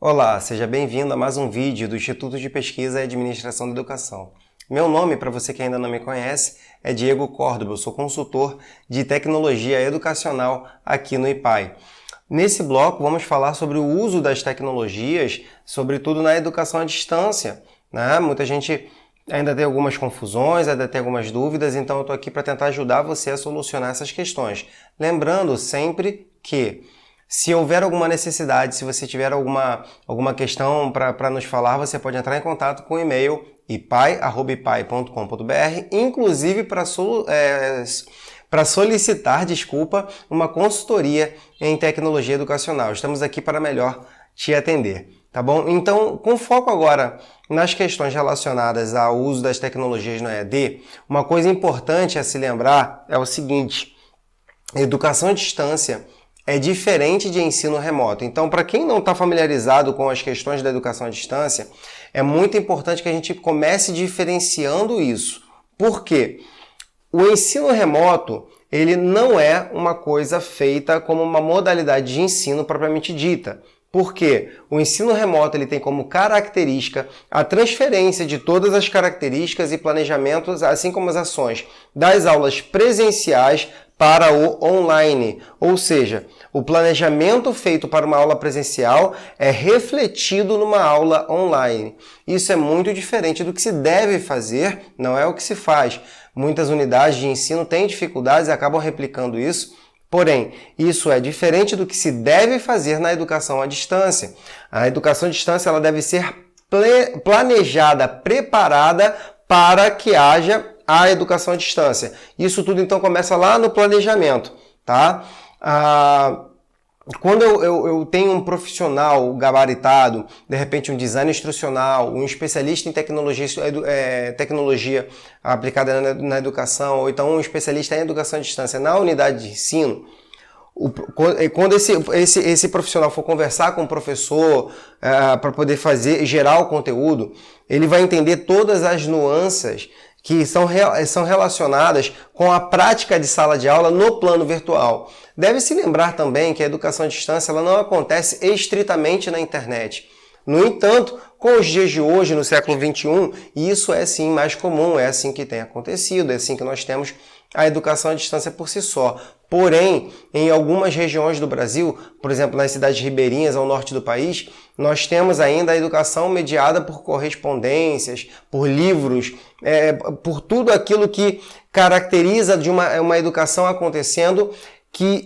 Olá, seja bem-vindo a mais um vídeo do Instituto de Pesquisa e Administração da Educação. Meu nome, para você que ainda não me conhece, é Diego Córdoba, eu sou consultor de tecnologia educacional aqui no IPAE. Nesse bloco vamos falar sobre o uso das tecnologias, sobretudo na educação à distância, né? Muita gente ainda tem algumas confusões, ainda tem algumas dúvidas, então eu estou aqui para tentar ajudar você a solucionar essas questões. Lembrando sempre que se houver alguma necessidade, se você tiver alguma questão para nos falar, você pode entrar em contato com o e-mail ipai@ipai.com.br, inclusive para solicitar, uma consultoria em tecnologia educacional. Estamos aqui para melhor te atender, tá bom? Então, com foco agora nas questões relacionadas ao uso das tecnologias no EAD, uma coisa importante a se lembrar é o seguinte: educação à distância é diferente de ensino remoto. Então, para quem não está familiarizado com as questões da educação à distância, é muito importante que a gente comece diferenciando isso. Por quê? O ensino remoto, ele não é uma coisa feita como uma modalidade de ensino propriamente dita. Porque o ensino remoto ele tem como característica a transferência de todas as características e planejamentos, assim como as ações das aulas presenciais para o online. Ou seja, o planejamento feito para uma aula presencial é refletido numa aula online. Isso é muito diferente do que se deve fazer, não é o que se faz. Muitas unidades de ensino têm dificuldades e acabam replicando isso. Porém, isso é diferente do que se deve fazer na educação à distância. A educação à distância ela deve ser planejada, preparada para que haja a educação à distância. Isso tudo então começa lá no planejamento, tá? Quando eu tenho um profissional gabaritado, de repente um design instrucional, um especialista em tecnologia aplicada na educação, ou então um especialista em educação à distância na unidade de ensino, quando esse profissional for conversar com o professor para poder gerar o conteúdo, ele vai entender todas as nuances que são relacionadas com a prática de sala de aula no plano virtual. Deve-se lembrar também que a educação à distância ela não acontece estritamente na internet. No entanto, com os dias de hoje, no século XXI, isso é sim mais comum, é assim que tem acontecido, é assim que nós temos a educação à distância por si só. Porém, em algumas regiões do Brasil, por exemplo, nas cidades ribeirinhas ao norte do país, nós temos ainda a educação mediada por correspondências, por livros, por tudo aquilo que caracteriza de uma educação acontecendo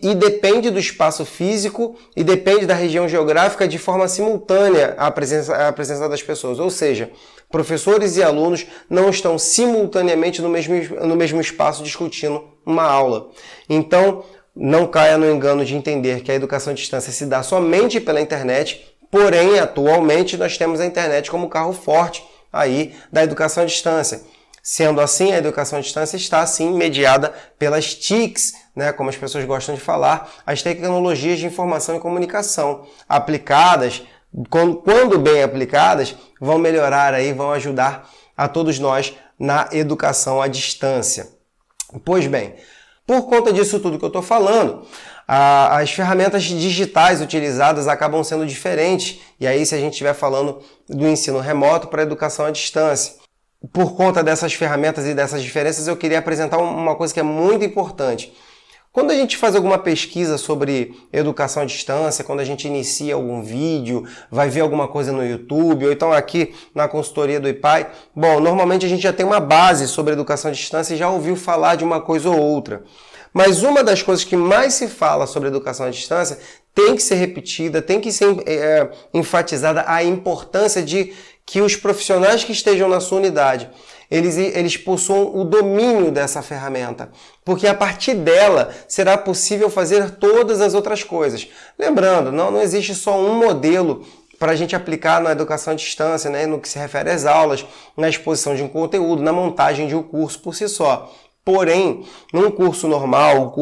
e depende do espaço físico e depende da região geográfica de forma simultânea a presença das pessoas. Ou seja, professores e alunos não estão simultaneamente no mesmo espaço discutindo uma aula. Então, não caia no engano de entender que a educação à distância se dá somente pela internet, porém, atualmente, nós temos a internet como carro forte aí da educação à distância. Sendo assim, a educação à distância está, sim, mediada pelas TICs, né, como as pessoas gostam de falar, as tecnologias de informação e comunicação, aplicadas, quando bem aplicadas, vão melhorar aí, vão ajudar a todos nós na educação à distância. Pois bem, por conta disso tudo que eu estou falando, as ferramentas digitais utilizadas acabam sendo diferentes, e aí se a gente estiver falando do ensino remoto para a educação à distância. Por conta dessas ferramentas e dessas diferenças, eu queria apresentar uma coisa que é muito importante. Quando a gente faz alguma pesquisa sobre educação à distância, quando a gente inicia algum vídeo, vai ver alguma coisa no YouTube, ou então aqui na consultoria do IPAE, bom, normalmente a gente já tem uma base sobre educação à distância e já ouviu falar de uma coisa ou outra. Mas uma das coisas que mais se fala sobre educação à distância tem que ser repetida, tem que ser enfatizada a importância de que os profissionais que estejam na sua unidade, eles possuam o domínio dessa ferramenta, porque a partir dela será possível fazer todas as outras coisas. Lembrando, não existe só um modelo para a gente aplicar na educação à distância, né, no que se refere às aulas, na exposição de um conteúdo, na montagem de um curso por si só. Porém, num curso normal,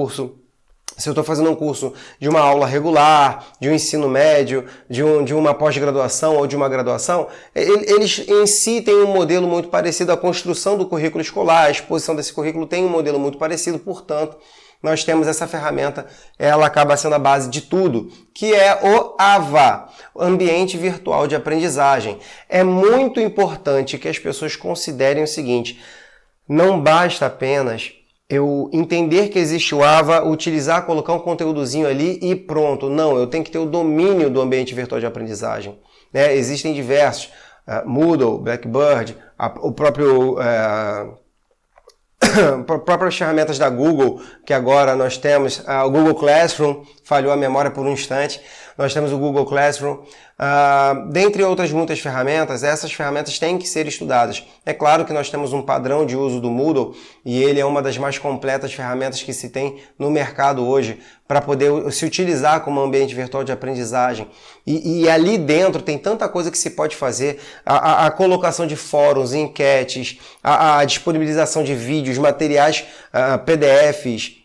se eu estou fazendo um curso de uma aula regular, de um ensino médio, de uma pós-graduação ou de uma graduação, eles em si têm um modelo muito parecido, a construção do currículo escolar, a exposição desse currículo tem um modelo muito parecido, portanto, nós temos essa ferramenta, ela acaba sendo a base de tudo, que é o AVA, Ambiente Virtual de Aprendizagem. É muito importante que as pessoas considerem o seguinte: não basta apenas eu entender que existe o AVA, utilizar, colocar um conteúdozinho ali e pronto. Não, eu tenho que ter o domínio do ambiente virtual de aprendizagem. Né? Existem diversos, Moodle, Blackboard, o próprio... próprias ferramentas da Google, que agora nós temos o Google Classroom, falhou a memória por um instante, nós temos o Google Classroom, dentre outras muitas ferramentas. Essas ferramentas têm que ser estudadas. É claro que nós temos um padrão de uso do Moodle e ele é uma das mais completas ferramentas que se tem no mercado hoje para poder se utilizar como ambiente virtual de aprendizagem. E ali dentro tem tanta coisa que se pode fazer, a colocação de fóruns, enquetes, a disponibilização de vídeos, materiais, PDFs,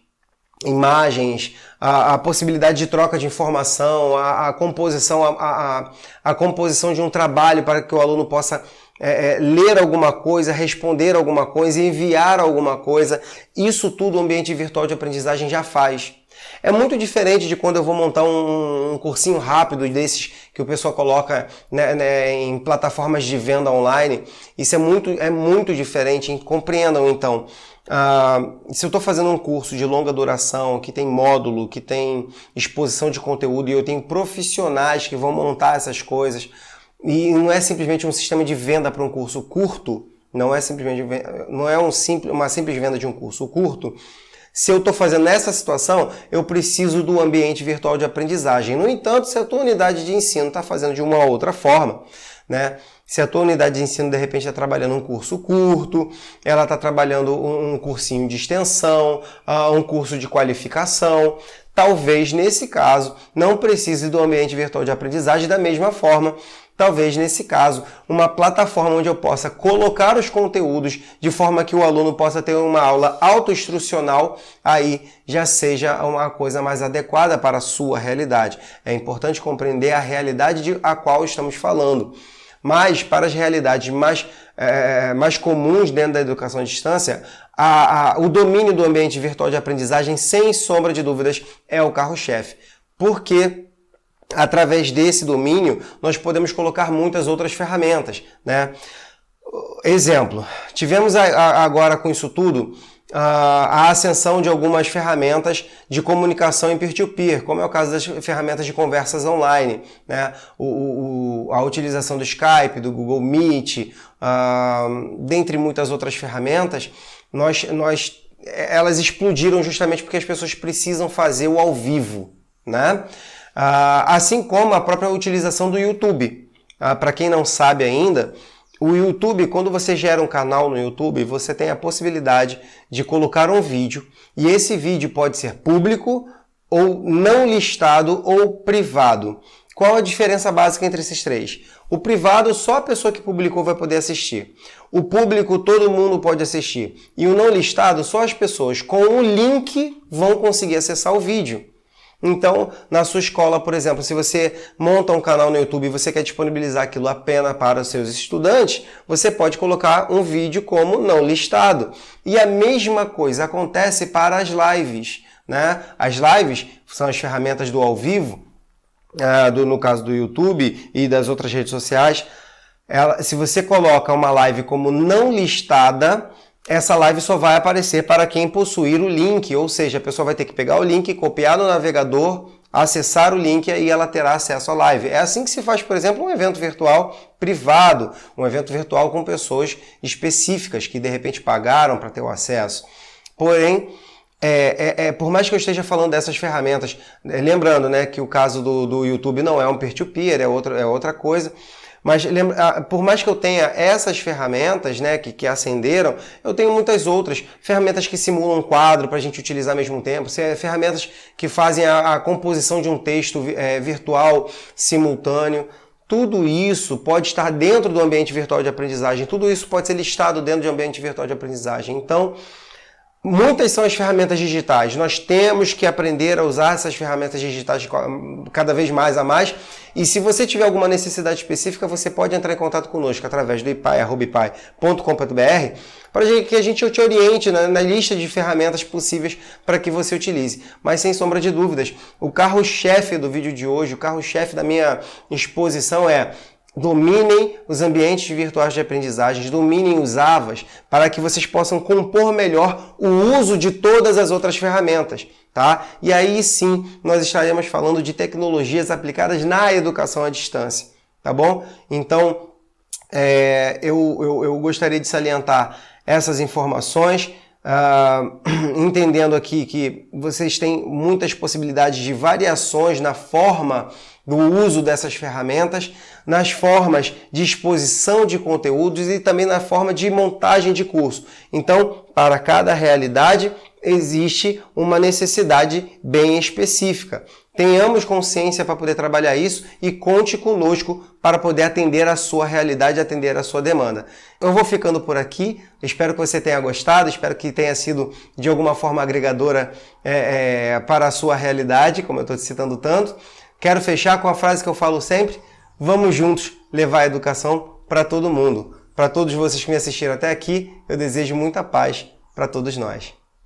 imagens, a possibilidade de troca de informação, a composição de um trabalho para que o aluno possa ler alguma coisa, responder alguma coisa, enviar alguma coisa. Isso tudo o ambiente virtual de aprendizagem já faz. É muito diferente de quando eu vou montar um cursinho rápido desses que o pessoal coloca, né, em plataformas de venda online. Isso é muito diferente. Compreendam então. Se eu estou fazendo um curso de longa duração, que tem módulo, que tem exposição de conteúdo e eu tenho profissionais que vão montar essas coisas, e não é simplesmente um sistema de venda para um curso curto, não é uma simples venda de um curso curto. Se eu estou fazendo essa situação, eu preciso do ambiente virtual de aprendizagem. No entanto, se a tua unidade de ensino está fazendo de uma outra forma, né? Se a tua unidade de ensino de repente está trabalhando um curso curto, ela está trabalhando um cursinho de extensão, um curso de qualificação, talvez nesse caso não precise do ambiente virtual de aprendizagem da mesma forma. Talvez, nesse caso, uma plataforma onde eu possa colocar os conteúdos de forma que o aluno possa ter uma aula autoinstrucional, aí já seja uma coisa mais adequada para a sua realidade. É importante compreender a realidade a qual estamos falando. Mas, para as realidades mais comuns dentro da educação à distância, o domínio do ambiente virtual de aprendizagem, sem sombra de dúvidas, é o carro-chefe. Porque através desse domínio, nós podemos colocar muitas outras ferramentas, né? Exemplo, tivemos agora com isso tudo a ascensão de algumas ferramentas de comunicação em peer-to-peer, como é o caso das ferramentas de conversas online, né? A utilização do Skype, do Google Meet, dentre muitas outras ferramentas, elas explodiram justamente porque as pessoas precisam fazer o ao vivo, né? Assim como a própria utilização do YouTube. Para quem não sabe ainda, o YouTube, quando você gera um canal no YouTube, você tem a possibilidade de colocar um vídeo, e esse vídeo pode ser público, ou não listado, ou privado. Qual a diferença básica entre esses três? O privado, só a pessoa que publicou vai poder assistir. O público, todo mundo pode assistir. E o não listado, só as pessoas com o link vão conseguir acessar o vídeo. Então, na sua escola, por exemplo, se você monta um canal no YouTube e você quer disponibilizar aquilo apenas para os seus estudantes, você pode colocar um vídeo como não listado. E a mesma coisa acontece para as lives, né? As lives são as ferramentas do ao vivo, no caso do YouTube e das outras redes sociais. Se você coloca uma live como não listada, essa live só vai aparecer para quem possuir o link, ou seja, a pessoa vai ter que pegar o link, copiar no navegador, acessar o link e ela terá acesso à live. É assim que se faz, por exemplo, um evento virtual privado, um evento virtual com pessoas específicas que de repente pagaram para ter o acesso. Porém, por mais que eu esteja falando dessas ferramentas, lembrando, né, que o caso do YouTube não é um peer-to-peer, é outra coisa. Mas por mais que eu tenha essas ferramentas, né, que acenderam, eu tenho muitas outras. Ferramentas que simulam um quadro para a gente utilizar ao mesmo tempo. Ferramentas que fazem a composição de um texto virtual simultâneo. Tudo isso pode estar dentro do ambiente virtual de aprendizagem. Tudo isso pode ser listado dentro de um ambiente virtual de aprendizagem. Então, Muitas são as ferramentas digitais. Nós temos que aprender a usar essas ferramentas digitais cada vez mais a mais. E se você tiver alguma necessidade específica, você pode entrar em contato conosco através do ipai@ipai.com.br para que a gente te oriente na lista de ferramentas possíveis para que você utilize. Mas sem sombra de dúvidas, o carro-chefe do vídeo de hoje, o carro-chefe da minha exposição é: dominem os ambientes virtuais de aprendizagem, dominem os AVAs, para que vocês possam compor melhor o uso de todas as outras ferramentas, tá? E aí sim, nós estaremos falando de tecnologias aplicadas na educação à distância, tá bom? Então, eu gostaria de salientar essas informações, entendendo aqui que vocês têm muitas possibilidades de variações na forma do uso dessas ferramentas, nas formas de exposição de conteúdos e também na forma de montagem de curso. Então, para cada realidade, existe uma necessidade bem específica. Tenhamos consciência para poder trabalhar isso e conte conosco para poder atender a sua realidade, atender a sua demanda. Eu vou ficando por aqui, espero que você tenha gostado, espero que tenha sido de alguma forma agregadora para a sua realidade, como eu estou te citando tanto. Quero fechar com a frase que eu falo sempre: vamos juntos levar a educação para todo mundo. Para todos vocês que me assistiram até aqui, eu desejo muita paz para todos nós.